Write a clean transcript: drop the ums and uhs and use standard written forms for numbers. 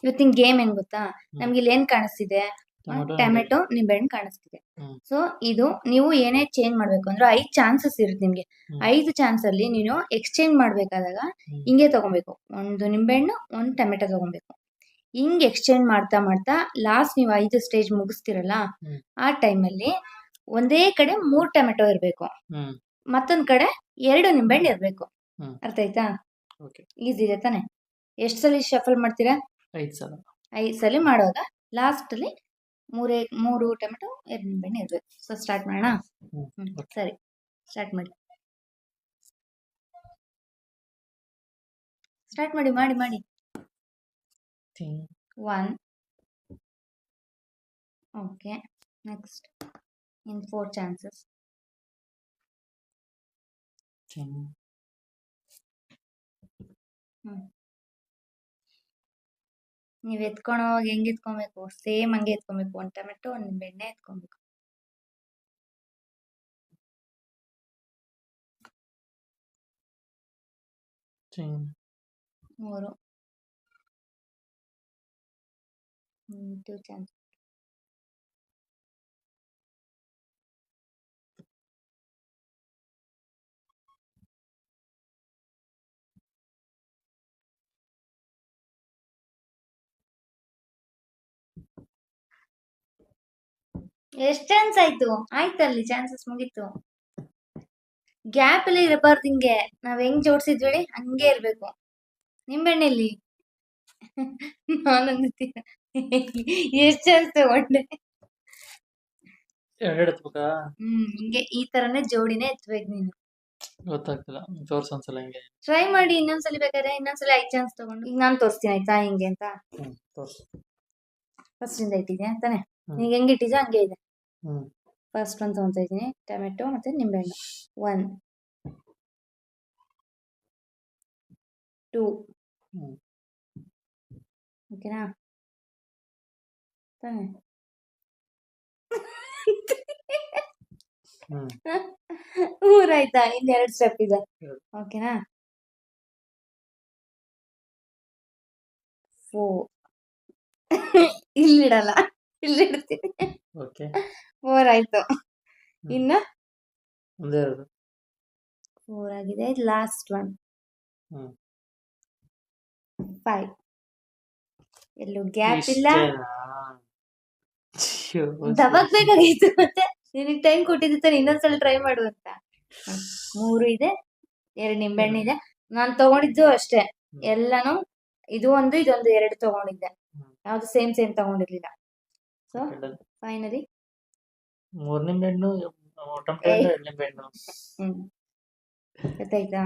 ಇವತ್ತಿನ ಗೇಮ್ ಏನ್ ಗೊತ್ತಾ, ನಮ್ಗೆ ಇಲ್ಲಿ ಏನ್ ಕಾಣಿಸ್ತಿದೆ, ಟೊಮೊಟೊ ಟೊಮೆಟೊ ನಿಂಬೆಹಣ್ಣು ಕಾಣಿಸ್ತಿದೆ. ಸೊ ಇದು ನೀವು ಏನೇ ಚೇಂಜ್ ಮಾಡ್ಬೇಕು ಅಂದ್ರೆ 5 ಚಾನ್ಸಸ್ ಇರುತ್ತೆ ನಿಮ್ಗೆ. 5 ಚಾನ್ಸ್ ಅಲ್ಲಿ ನೀನು ಎಕ್ಸ್ಚೇಂಜ್ ಮಾಡ್ಬೇಕಾದಾಗ ಹಿಂಗೆ ತಗೊಬೇಕು, ಒಂದು ನಿಂಬೆಹಣ್ಣು ಒಂದು ಟೊಮೆಟೊ ತಗೊಬೇಕು. ಹಿಂಗ್ ಎಕ್ಸ್ಚೇಂಜ್ ಮಾಡ್ತಾ ಮಾಡ್ತಾ ಲಾಸ್ಟ್ ನೀವು 5 ಸ್ಟೇಜ್ ಮುಗಿಸ್ತಿರಲ್ಲ, ಆ ಟೈಮಲ್ಲಿ ಒಂದೇ ಕಡೆ 3 ಟೊಮೆಟೊ ಇರ್ಬೇಕು, ಮತ್ತೊಂದ್ ಕಡೆ 2 ನಿಂಬೆಹಣ್ಣು ಇರ್ಬೇಕು. ಅರ್ಥ ಆಯ್ತಾ? ಈಸಿ ಇದೆ ತಾನೆ? ಎಷ್ಟು ಸಲ ಶಫಲ್ ಮಾಡ್ತೀರಾ? 5 ಸಲ. 5 ಸಲ ಮಾಡುವಾಗ ಲಾಸ್ಟ್ ಅಲ್ಲಿ 3 ಟೊಮೆಟೊ 2 ನಿಂಬೆಹಣ್ಣು ಇರ್ಬೇಕು. ಸೊ ಸ್ಟಾರ್ಟ್ ಮಾಡೋಣ. ಸರಿ, ಸ್ಟಾರ್ಟ್ ಮಾಡಿ. ಸ್ಟಾರ್ಟ್ ಮಾಡಿ ಮಾಡಿ ಮಾಡಿ. 1. ಓಕೆ, ನೆಕ್ಸ್ಟ್ ಇನ್ 4 ಚಾನ್ಸಸ್. ನೀವ್ ಎತ್ಕೊಳೋವಾಗ ಹೆಂಗ್ ಎತ್ಕೊಬೇಕು, ಸೇಮ್ ಹಂಗೆ ಎತ್ಕೊಬೇಕು. 1 ಟೊಮೆಟೊ 1 ನಿಂಬೆಹಣ್ಣೆ ಎತ್ಕೊಬೇಕು. ಮೂರು 2 ಚಾನ್ಸ್. ಎಷ್ಟ್ ಚಾನ್ಸ್ ಆಯ್ತು? ಆಯ್ತಲ್ಲಿ ಚಾನ್ಸಸ್ ಮುಗೀತು. ಗ್ಯಾಪ್ ಎಲ್ಲ ಇರಬಾರ್ದು. ಹಿಂಗೆ ನಾವ್ ಹೆಂಗ್ ಜೋಡ್ಸಿದ್ವಿ ಹಂಗೆ ಇರ್ಬೇಕು. ನಿಂಬೆಣ್ಣೆಲ್ಲಿ ನಾನಂದಿತ್ತೀರ ಎಷ್ಟ್ ಚಾನ್ಸ್ ತಗೊಂಡೆ? ಹಿಂಗೆ ಈ ತರನೇ ಜೋಡಿನೇ ಎತ್ಬೇಕು ನೀನು. ಗೊತ್ತಾಗ್ತಿಲ್ಲ, ತೋರ್ಸು ಒಂದ್ಸಲ ಹಿಂಗೆ. ಟ್ರೈ ಮಾಡಿ ಇನ್ನೊಂದ್ಸಲಿ ಬೇಕಾದ್ರೆ. ಇನ್ನೊಂದ್ಸಲಿ 5 ಚಾನ್ಸ್ ತಗೊಂಡು ಈಗ ನಾನು ತೋರಿಸ್ತೀನಿ ಆಯ್ತಾ ಹಿಂಗೆ ಅಂತ. ತೋರ್ಸು. ಫಸ್ಟ್ ಇಂದ ಇಟ್ಟಿದ್ಯಾ ತಾನೆ? ಈಗ ಹೆಂಗ್ ಇಟ್ಟಿದ್ಯಾ ಹಂಗೆ ಇದೆ. ಫಸ್ಟ್ ಒಂದು ತಗೊಂತಾ ಇದೀನಿ, ಟೊಮೆಟೊ ಮತ್ತೆ ನಿಂಬೆಹಣ್ಣು. 1 2 ಓಕೆನಾ ತಾನೆ? ಊರಾಯ್ತಾ? ಇನ್ 2 ಸ್ಟೆಪ್ ಇದೆ. ಓಕೆನಾ? 4 ಇಲ್ಲಿಡಲ್ಲ, ಇಲ್ಲಿಡ್ತೀನಿ. 4 ಆಯ್ತು. ಇನ್ನ 4 ಆಗಿದೆ. ಲಾಸ್ಟ್ 1 5. ಎಲ್ಲೂ ಗ್ಯಾಪ್ ಇಲ್ಲ. ದಬಕ್ಬೇಕಾಗಿತ್ತು ಮತ್ತೆ. ನಿನಗೆ ಟೈಮ್ ಕೊಟ್ಟಿದ್ದೆ ಇನ್ನೊಂದ್ಸಲ ಟ್ರೈ ಮಾಡು ಅಂತ. 3 ಇದೆ, 2 ನಿಂಬೆಹಣ್ಣು ಇದೆ. ನಾನು ತಗೊಂಡಿದ್ದು ಅಷ್ಟೇ ಎಲ್ಲಾನು. ಇದು ಒಂದು ಇದೊಂದು 2 ತಗೊಂಡಿದ್ದೆ, ಯಾವ್ದು ಸೇಮ್ ತಗೊಂಡಿರ್ಲಿಲ್ಲ. ಸೊ ಫೈನಲಿ 3 ನಿಂಬೆಹಣ್ಣು, ಟೊಮೆಟೊ 2 ನಿಂಬೆಹಣ್ಣು. ಗೊತ್ತಾಯ್ತಾ?